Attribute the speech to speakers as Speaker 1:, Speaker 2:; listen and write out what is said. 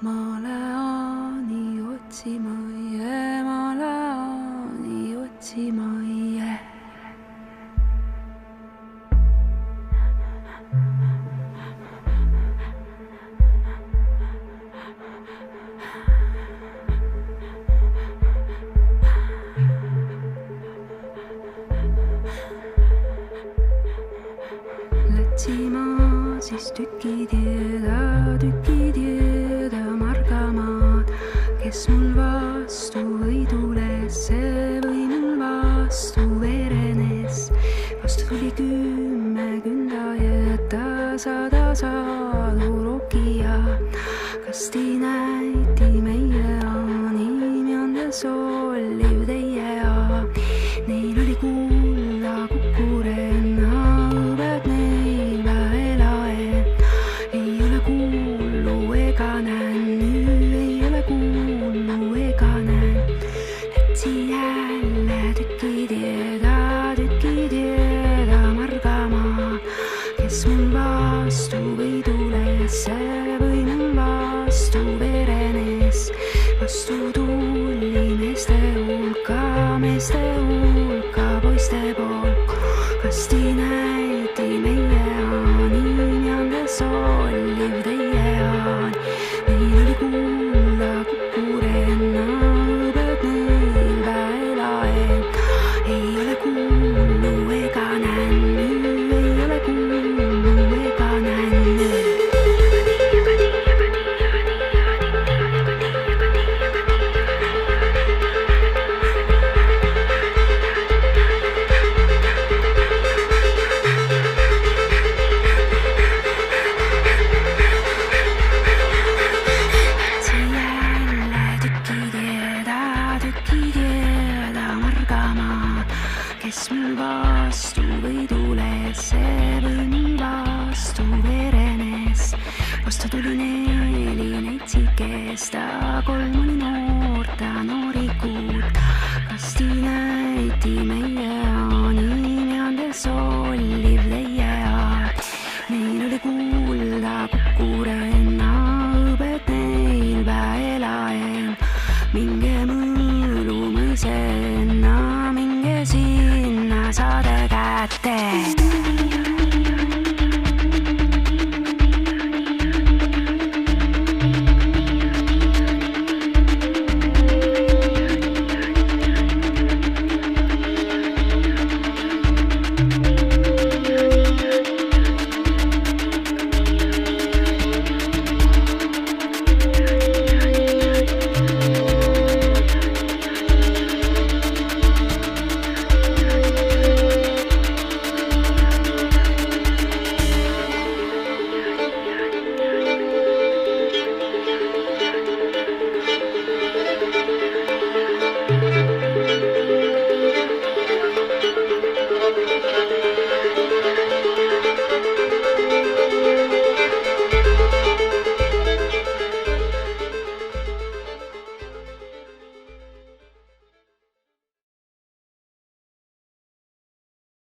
Speaker 1: Maleani otsima jää, maleani otsima jää. Lätsima siis tüki tieda margamaad, kes mul vastu võidules, see või mul vastu verenes. Vastu tuli 10 kündajäta, 100 saadurokija. Kasti näiti meie animjande solliv teie ja neil oli kulla kukurenna õbed neil väelae. Ei ole kuullu ega näen, ei ole kuullu ega näen. Lätsi jälle tüki tieda margamaad, kes mul vastu võidules, see või mul vastu verenes. Vastu tuli meeste hulka poiste polk. Kasti näiti meie animjande solliv teie aan. Neil oli kulla kukurenna õbed neil väelaen. Ei ole kuullu ega näen, ei ole kuullu ega näen. Kes mul vastu võidules, see või mul vastu verenes. Vastu tuli 4 neitsikest, 3 oli noorta noorikuud. Kasti näiti meie animjande solliv teie aad. Neil oli kulla kukurenna õbed neil väelaen. Minge mõõlu mõise